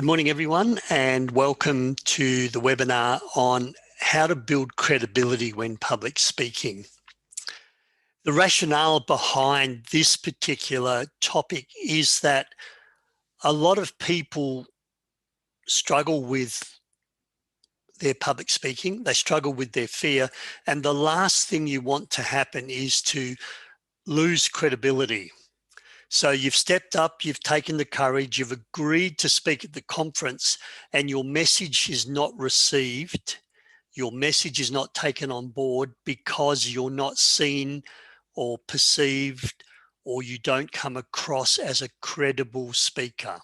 Good morning, everyone, and welcome to the webinar on how to build credibility when public speaking. The rationale behind this particular topic is that a lot of people struggle with their public speaking, they struggle with their fear, and the last thing you want to happen is to lose credibility. So you've stepped up, you've taken the courage, you've agreed to speak at the conference, and your message is not received. Your message is not taken on board because you're not seen or perceived, or you don't come across as a credible speaker.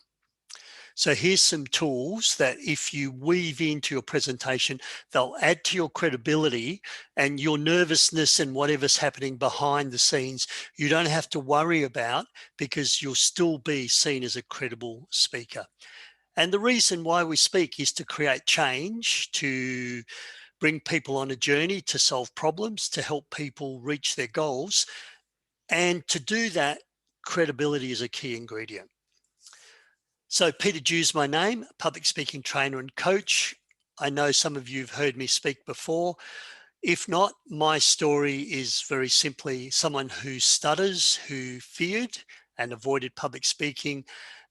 So here's some tools that if you weave into your presentation, they'll add to your credibility, and your nervousness and whatever's happening behind the scenes, you don't have to worry about, because you'll still be seen as a credible speaker. And the reason why we speak is to create change, to bring people on a journey, to solve problems, to help people reach their goals. And to do that, credibility is a key ingredient. So Peter Dew's my name, public speaking trainer and coach. I know some of you have heard me speak before. If not, my story is very simply someone who stutters, who feared and avoided public speaking.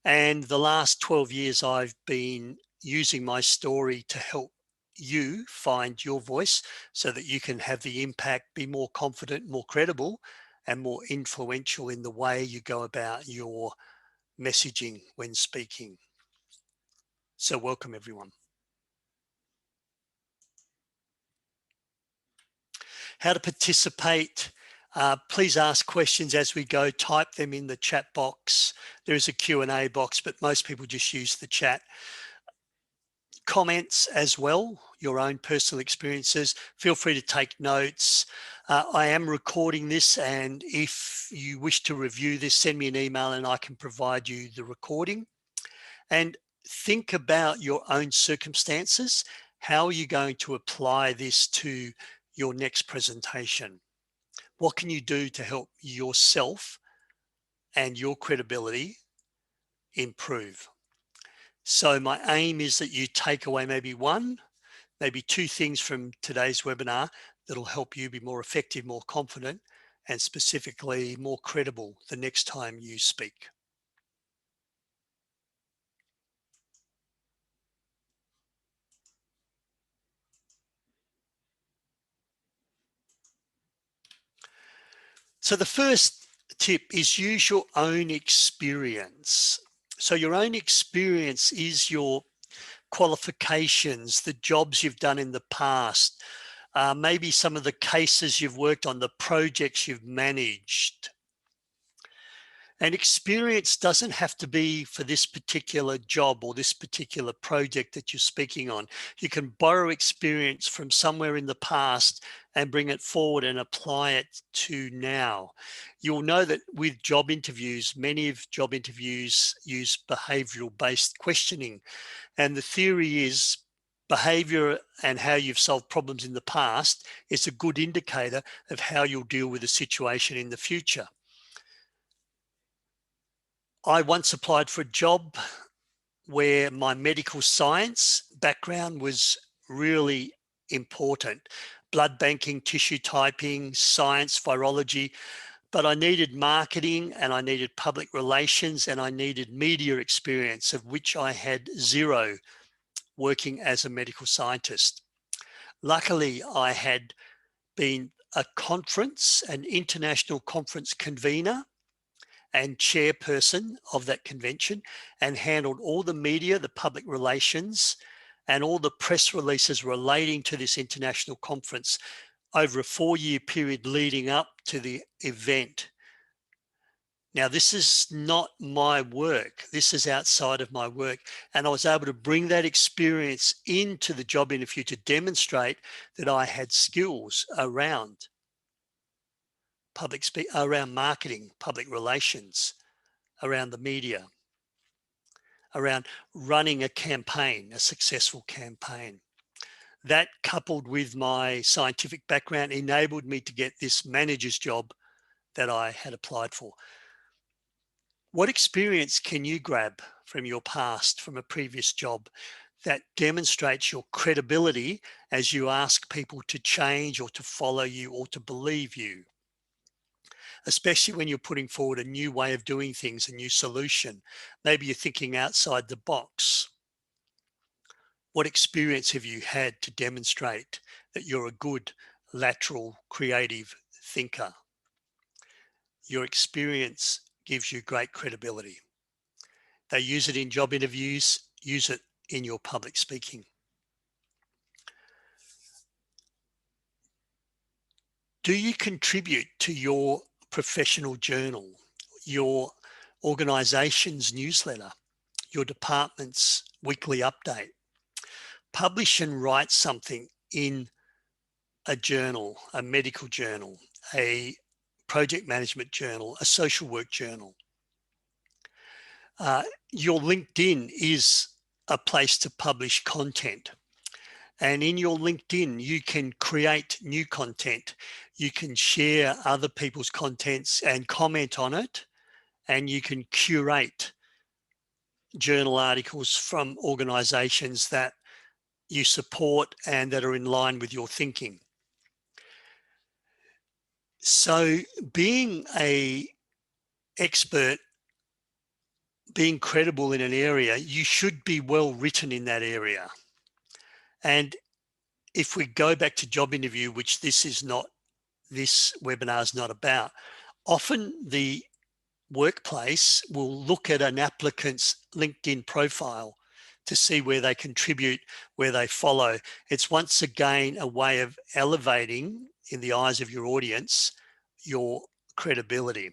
And the last 12 years, I've been using my story to help you find your voice so that you can have the impact, be more confident, more credible, and more influential in the way you go about your messaging when speaking. So welcome, everyone. How to participate. Please ask questions as we go. Type them in the chat box. There is a Q&A box, but most people just use the chat. Comments as well, your own personal experiences. Feel free to take notes. I am recording this, and if you wish to review this, send me an email and I can provide you the recording. And think about your own circumstances. How are you going to apply this to your next presentation? What can you do to help yourself and your credibility improve? So my aim is that you take away maybe one, maybe two things from today's webinar that'll help you be more effective, more confident, and specifically more credible the next time you speak. So the first tip is use your own experience. So your own experience is your qualifications, the jobs you've done in the past, maybe some of the cases you've worked on, the projects you've managed. And experience doesn't have to be for this particular job or this particular project that you're speaking on. You can borrow experience from somewhere in the past and bring it forward and apply it to now. You'll know that with job interviews, many of job interviews use behavioral-based questioning. And the theory is behavior and how you've solved problems in the past is a good indicator of how you'll deal with a situation in the future. I once applied for a job where my medical science background was really important. Blood banking, tissue typing, science, virology, but I needed marketing and I needed public relations and I needed media experience, of which I had zero working as a medical scientist. Luckily, I had been a conference, an international conference convener and chairperson of that convention, and handled all the media, the public relations, and all the press releases relating to this international conference over a 4-year period leading up to the event. Now, this is not my work. This is outside of my work. And I was able to bring that experience into the job interview to demonstrate that I had skills around around marketing, public relations, around the media, around running a campaign, a successful campaign. That, coupled with my scientific background, enabled me to get this manager's job that I had applied for. What experience can you grab from your past, from a previous job, that demonstrates your credibility as you ask people to change or to follow you or to believe you, especially when you're putting forward a new way of doing things, a new solution? Maybe you're thinking outside the box. What experience have you had to demonstrate that you're a good lateral creative thinker? Your experience gives you great credibility. They use it in job interviews, use it in your public speaking. Do you contribute to your professional journal, your organization's newsletter, your department's weekly update? Publish and write something in a journal, a medical journal, a project management journal, a social work journal. Your LinkedIn is a place to publish content. And in your LinkedIn, you can create new content. You can share other people's contents and comment on it. And you can curate journal articles from organizations that you support and that are in line with your thinking. So being an expert, being credible in an area, you should be well written in that area. And if we go back to job interview, which this webinar is not about, often the workplace will look at an applicant's LinkedIn profile to see where they contribute, where they follow. It's once again a way of elevating, in the eyes of your audience, your credibility.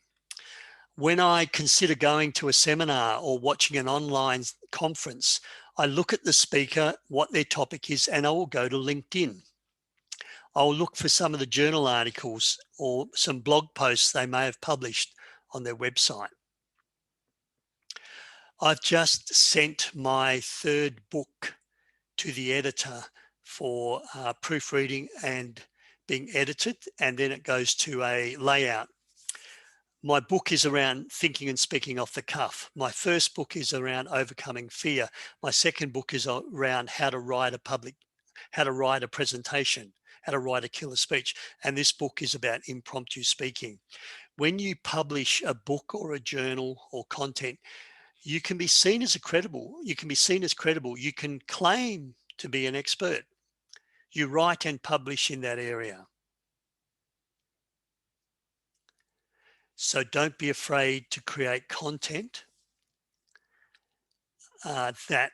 When I consider going to a seminar or watching an online conference, I look at the speaker, what their topic is, and I will go to LinkedIn. I'll look for some of the journal articles or some blog posts they may have published on their website. I've just sent my third book to the editor for proofreading and being edited, and then it goes to a layout. My book is around thinking and speaking off the cuff. My first book is around overcoming fear. My second book is around how to write a presentation, how to write a killer speech. And this book is about impromptu speaking. When you publish a book or a journal or content, you can be seen as credible. You can claim to be an expert. You write and publish in that area. So don't be afraid to create content that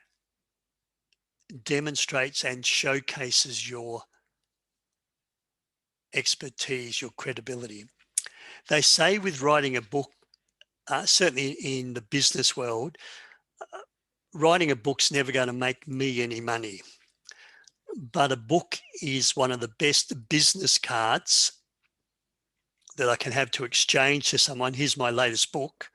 demonstrates and showcases your expertise, your credibility. They say with writing a book, certainly in the business world, writing a book's never going to make me any money. But a book is one of the best business cards that I can have to exchange to someone. Here's my latest book,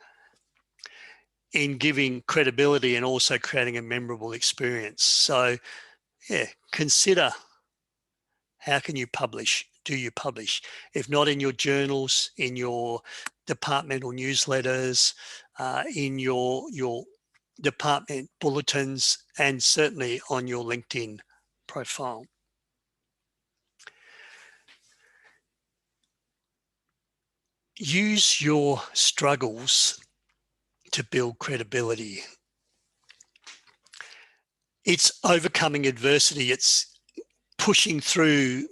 in giving credibility and also creating a memorable experience. So yeah, consider, how can you publish? Do you publish? If not in your journals, in your departmental newsletters, in your department bulletins, and certainly on your LinkedIn profile. Use your struggles to build credibility. It's overcoming adversity. It's pushing through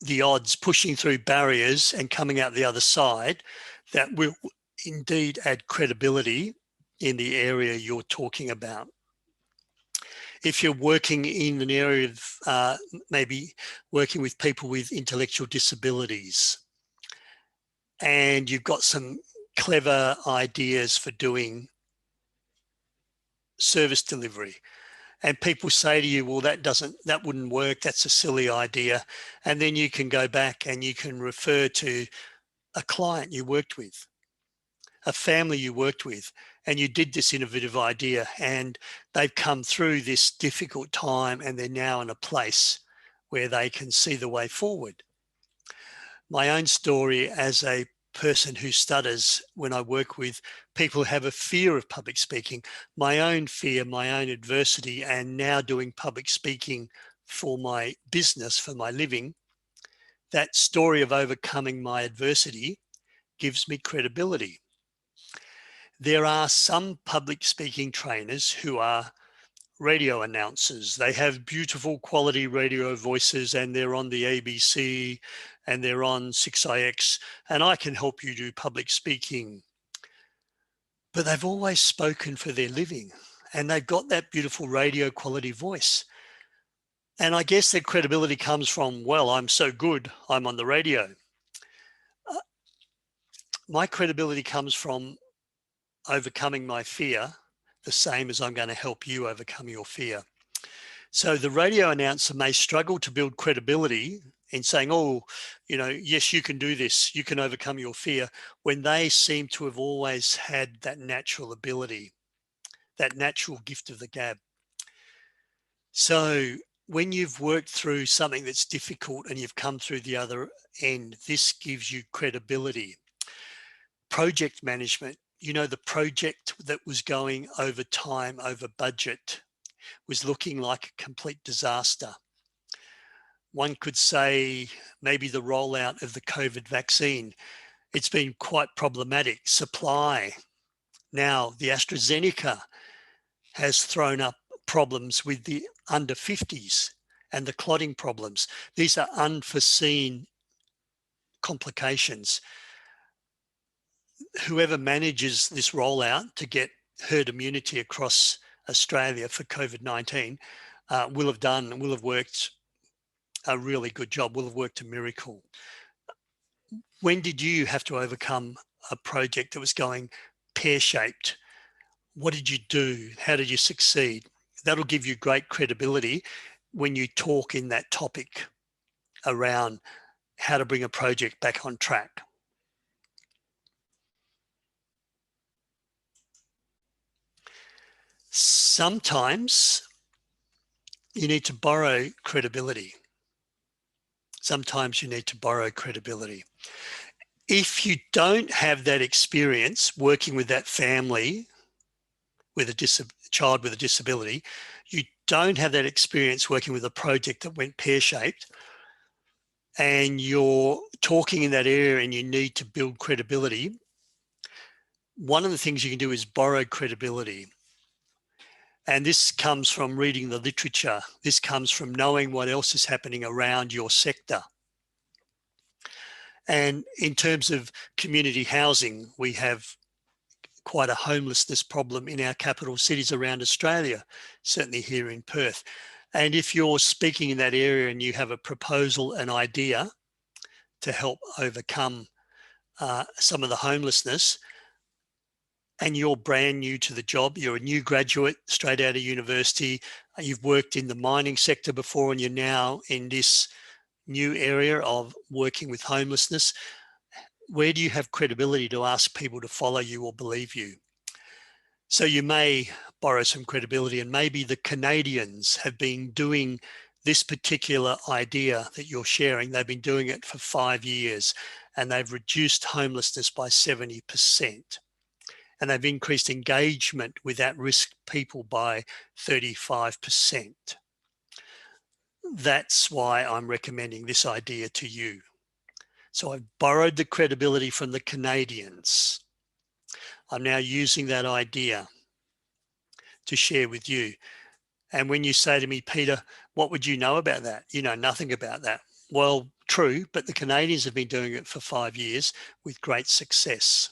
the odds, pushing through barriers and coming out the other side that will indeed add credibility in the area you're talking about. If you're working in an area of maybe working with people with intellectual disabilities, and you've got some clever ideas for doing service delivery, and people say to you, well, that wouldn't work, that's a silly idea. And then you can go back and you can refer to a client you worked with, a family you worked with, and you did this innovative idea and they've come through this difficult time and they're now in a place where they can see the way forward. My own story as a person who stutters when I work with people who have a fear of public speaking, my own fear, my own adversity, and now doing public speaking for my business, for my living. That story of overcoming my adversity gives me credibility. There are some public speaking trainers who are radio announcers. They have beautiful quality radio voices and they're on the ABC and they're on 6IX, and I can help you do public speaking. But they've always spoken for their living and they've got that beautiful radio quality voice. And I guess their credibility comes from, well, I'm so good, I'm on the radio. My credibility comes from overcoming my fear, the same as I'm going to help you overcome your fear. So the radio announcer may struggle to build credibility in saying, oh, you know, yes, you can do this, you can overcome your fear, when they seem to have always had that natural ability, that natural gift of the gab. So when you've worked through something that's difficult and you've come through the other end, this gives you credibility. Project management, you know, the project that was going over time, over budget, was looking like a complete disaster. One could say maybe the rollout of the COVID vaccine, it's been quite problematic. Supply. Now the AstraZeneca has thrown up problems with the under 50s and the clotting problems. These are unforeseen complications. Whoever manages this rollout to get herd immunity across Australia for COVID-19 will have worked a really good job, will have worked a miracle. When did you have to overcome a project that was going pear-shaped? What did you do? How did you succeed? That'll give you great credibility when you talk in that topic around how to bring a project back on track. Sometimes you need to borrow credibility. Sometimes you need to borrow credibility. If you don't have that experience working with that family with a child with a disability, you don't have that experience working with a project that went pear-shaped, and you're talking in that area and you need to build credibility, one of the things you can do is borrow credibility. And this comes from reading the literature. This comes from knowing what else is happening around your sector. And in terms of community housing, we have quite a homelessness problem in our capital cities around Australia, certainly here in Perth. And if you're speaking in that area and you have a proposal, an idea to help overcome some of the homelessness, and you're brand new to the job, you're a new graduate straight out of university, you've worked in the mining sector before and you're now in this new area of working with homelessness, where do you have credibility to ask people to follow you or believe you? So you may borrow some credibility, and maybe the Canadians have been doing this particular idea that you're sharing. They've been doing it for 5 years and they've reduced homelessness by 70%. And they've increased engagement with at-risk people by 35%. That's why I'm recommending this idea to you. So I've borrowed the credibility from the Canadians. I'm now using that idea to share with you. And when you say to me, Peter, what would you know about that? You know nothing about that. Well, true, but the Canadians have been doing it for 5 years with great success.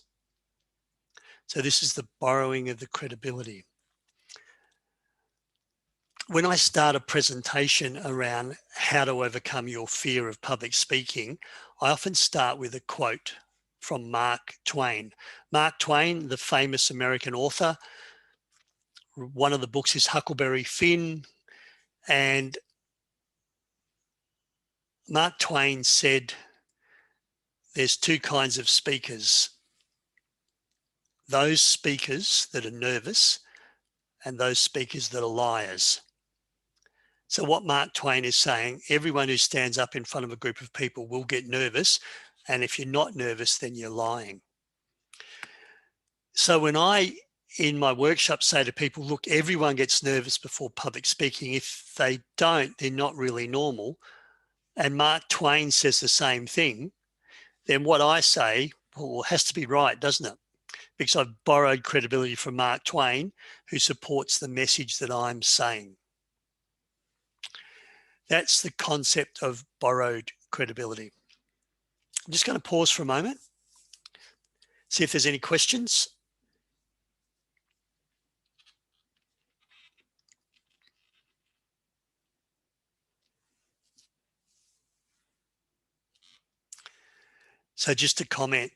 So this is the borrowing of the credibility. When I start a presentation around how to overcome your fear of public speaking, I often start with a quote from Mark Twain. Mark Twain, the famous American author, one of the books is Huckleberry Finn, and Mark Twain said there's two kinds of speakers: those speakers that are nervous and those speakers that are liars. So what Mark Twain is saying, everyone who stands up in front of a group of people will get nervous, And if you're not nervous, then you're lying. So when I, in my workshop, say to people, look, everyone gets nervous before public speaking. If they don't, they're not really normal. And Mark Twain says the same thing. Then what I say, well, has to be right, doesn't it? Because I've borrowed credibility from Mark Twain, who supports the message that I'm saying. That's the concept of borrowed credibility. I'm just going to pause for a moment, see if there's any questions. So just to comment,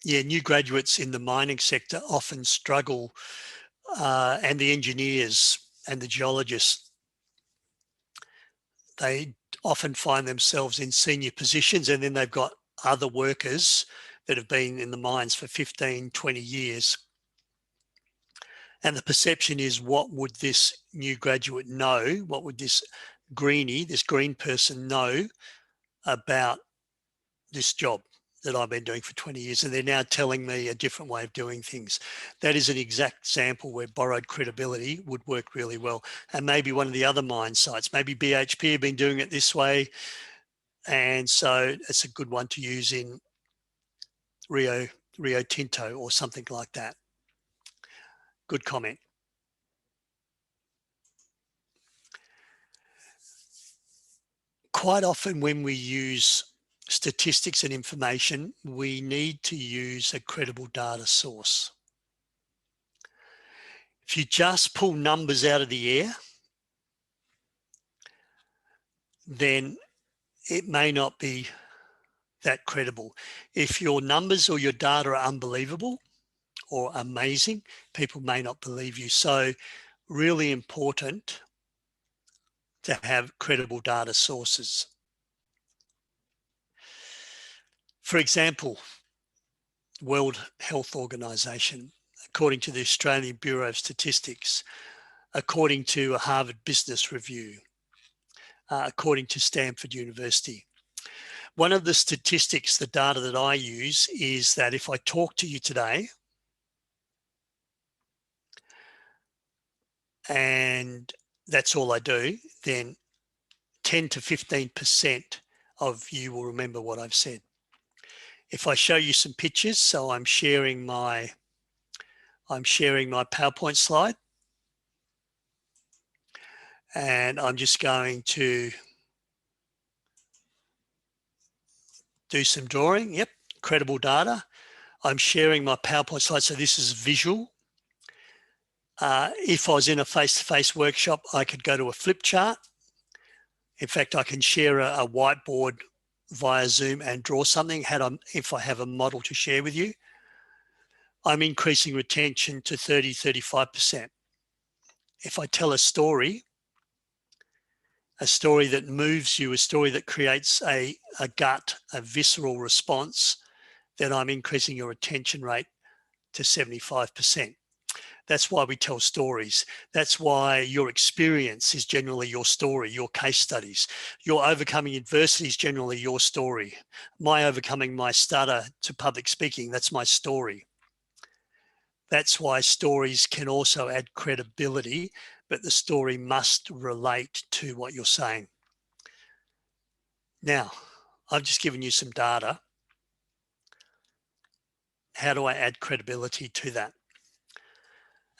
new graduates in the mining sector often struggle, and the engineers and the geologists, they often find themselves in senior positions, and then they've got other workers that have been in the mines for 15, 20 years. And the perception is, what would this new graduate know? What would this greenie, this green person know about this job that I've been doing for 20 years? And they're now telling me a different way of doing things. That is an exact example where borrowed credibility would work really well. And maybe one of the other mine sites, maybe BHP have been doing it this way. And so it's a good one to use in Rio Tinto or something like that. Good comment. Quite often when we use statistics and information, we need to use a credible data source. If you just pull numbers out of the air, then it may not be that credible. If your numbers or your data are unbelievable or amazing, people may not believe you. So really important to have credible data sources. For example, World Health Organization, according to the Australian Bureau of Statistics, according to a Harvard Business Review, according to Stanford University. One of the statistics, the data that I use, is that if I talk to you today and that's all I do, then 10 to 15% of you will remember what I've said. If I show you some pictures, so I'm sharing my PowerPoint slide, and I'm just going to do some drawing. Yep, credible data. I'm sharing my PowerPoint slide, so this is visual. If I was in a face-to-face workshop, I could go to a flip chart. In fact, I can share a whiteboard via Zoom and draw something if I have a model to share with you. I'm increasing retention to 30, 35%. If I tell a story that moves you, a story that creates a gut, a visceral response, then I'm increasing your retention rate to 75%. That's why we tell stories. That's why your experience is generally your story, your case studies. Your overcoming adversity is generally your story. My overcoming my stutter to public speaking, that's my story. That's why stories can also add credibility, but the story must relate to what you're saying. Now, I've just given you some data. How do I add credibility to that?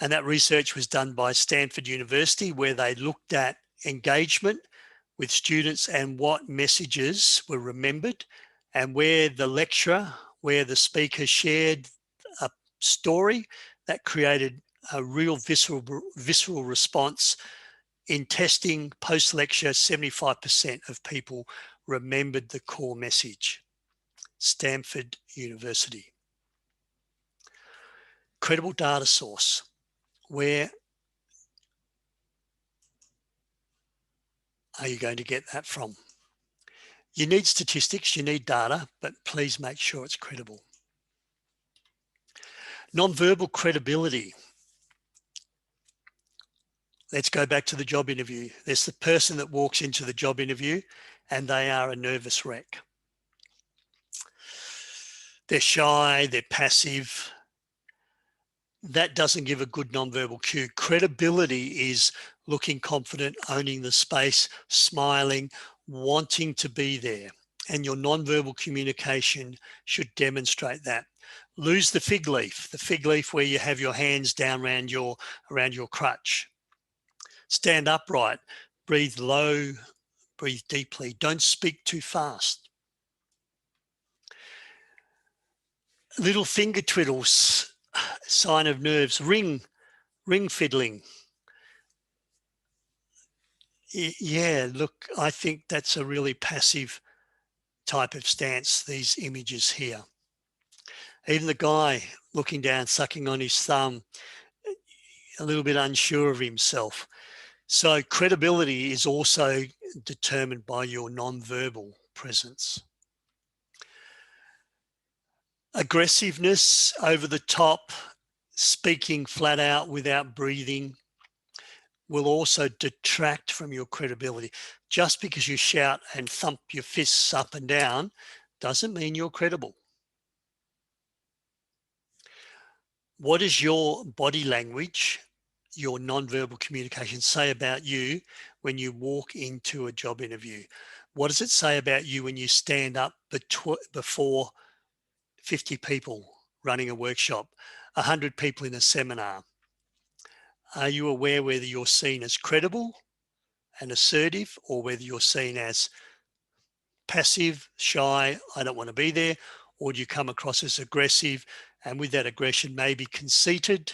And that research was done by Stanford University, where they looked at engagement with students and what messages were remembered, and where the lecturer, where the speaker shared a story that created a real visceral response. In testing post-lecture, 75% of people remembered the core message. Stanford University. Credible data source. Where are you going to get that from? You need statistics, you need data, but please make sure it's credible. Nonverbal credibility. Let's go back to the job interview. There's the person that walks into the job interview and they are a nervous wreck. They're shy, they're passive. That doesn't give a good nonverbal cue. Credibility is looking confident, owning the space, smiling, wanting to be there. And your nonverbal communication should demonstrate that. Lose the fig leaf where you have your hands down around your crutch. Stand upright, breathe low, breathe deeply. Don't speak too fast. Little finger twiddles, sign of nerves. Ring fiddling. Yeah, look, I think that's a really passive type of stance, these images here. Even the guy looking down, sucking on his thumb, a little bit unsure of himself. So credibility is also determined by your non-verbal presence. Aggressiveness, over the top, speaking flat out without breathing, will also detract from your credibility. Just because you shout and thump your fists up and down doesn't mean you're credible. What does your body language, your non-verbal communication say about you when you walk into a job interview? What does it say about you when you stand up before 50 people running a workshop, 100 people in a seminar? Are you aware whether you're seen as credible and assertive, or whether you're seen as passive, shy, I don't want to be there? Or do you come across as aggressive, and with that aggression maybe conceited?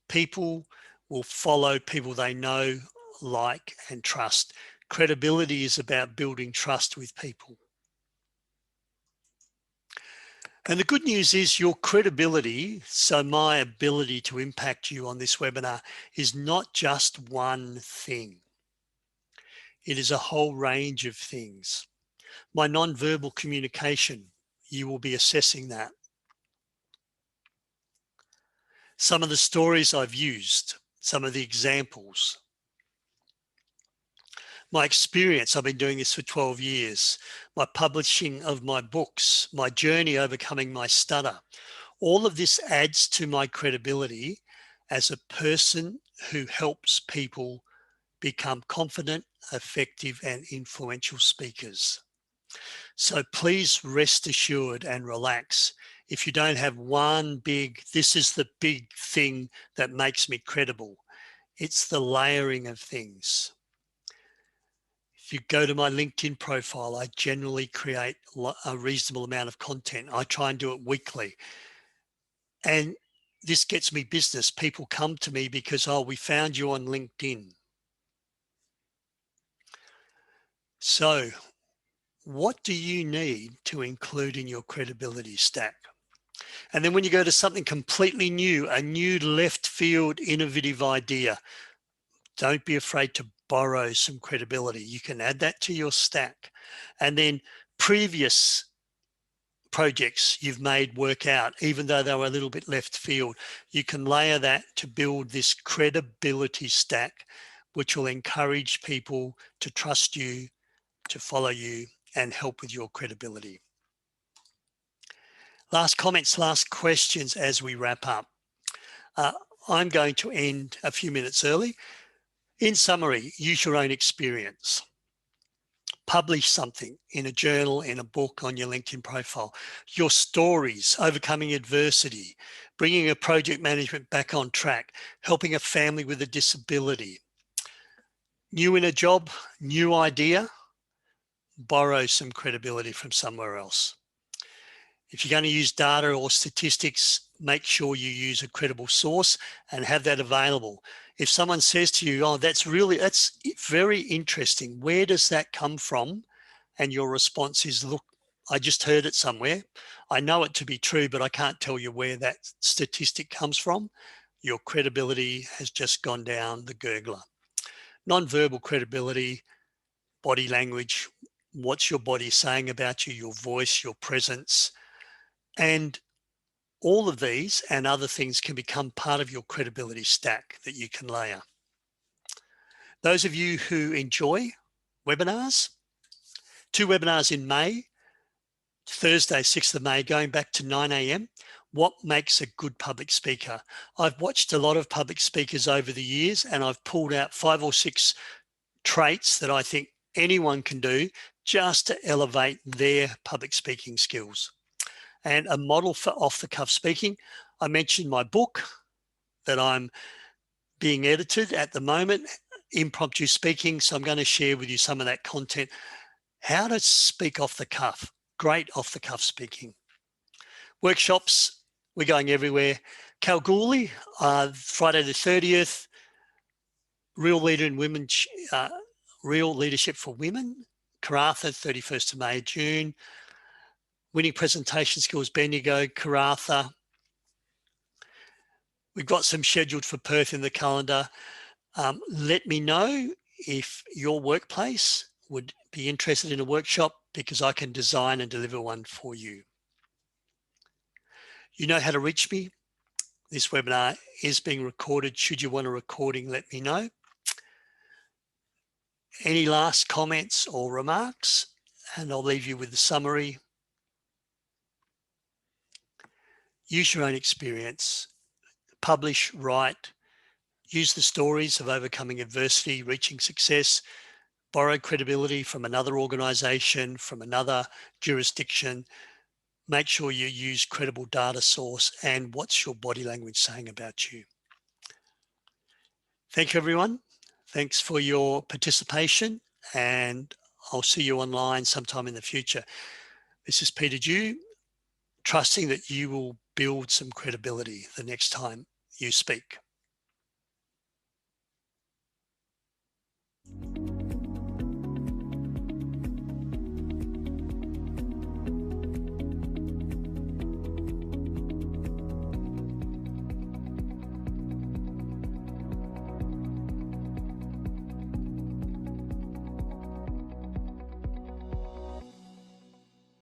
People will follow people they know, like, and trust. Credibility is about building trust with people. And the good news is your credibility, so my ability to impact you on this webinar, is not just one thing. It is a whole range of things. My non-verbal communication, you will be assessing that. Some of the stories I've used, some of the examples. My experience, I've been doing this for 12 years, my publishing of my books, my journey overcoming my stutter. All of this adds to my credibility as a person who helps people become confident, effective, and influential speakers. So please rest assured and relax. If you don't have one big, this is the big thing that makes me credible, it's the layering of things. If you go to my LinkedIn profile, I generally create a reasonable amount of content. I try and do it weekly. And this gets me business. People come to me because, oh, we found you on LinkedIn. So what do you need to include in your credibility stack? And then when you go to something completely new, a new left field innovative idea, don't be afraid to borrow some credibility. You can add that to your stack. And then previous projects you've made work out, even though they were a little bit left field, you can layer that to build this credibility stack, which will encourage people to trust you, to follow you, and help with your credibility. Last comments, last questions as we wrap up. I'm going to end a few minutes early. In summary, use your own experience. Publish something in a journal, in a book, on your LinkedIn profile. Your stories, overcoming adversity, bringing a project management back on track, helping a family with a disability. New in a job, new idea, borrow some credibility from somewhere else. If you're going to use data or statistics, make sure you use a credible source and have that available. If someone says to you, oh, that's very interesting, where does that come from? And your response is, look, I just heard it somewhere. I know it to be true, but I can't tell you where that statistic comes from. Your credibility has just gone down the gurgler. Non-verbal credibility, body language, what's your body saying about you, your voice, your presence, and all of these and other things can become part of your credibility stack that you can layer. Those of you who enjoy webinars, 2 webinars in May, Thursday, 6th of May, going back to 9 a.m. What makes a good public speaker? I've watched a lot of public speakers over the years, and I've pulled out 5 or 6 traits that I think anyone can do just to elevate their public speaking skills. And a model for off-the-cuff speaking. I mentioned my book that I'm being edited at the moment, Impromptu Speaking. So I'm going to share with you some of that content. How to speak off the cuff. Great off-the-cuff speaking. Workshops, we're going everywhere. Kalgoorlie, Friday the 30th, Real Leadership for Women. Karratha, 31st of May, June. Winning Presentation Skills, Bendigo, Karratha. We've got some scheduled for Perth in the calendar. Let me know if your workplace would be interested in a workshop, because I can design and deliver one for you. You know how to reach me. This webinar is being recorded. Should you want a recording, let me know. Any last comments or remarks? And I'll leave you with the summary. Use your own experience. Publish, write. Use the stories of overcoming adversity, reaching success. Borrow credibility from another organisation, from another jurisdiction. Make sure you use credible data source, and what's your body language saying about you. Thank you, everyone. Thanks for your participation, and I'll see you online sometime in the future. This is Peter Dew, trusting that you will build some credibility the next time you speak.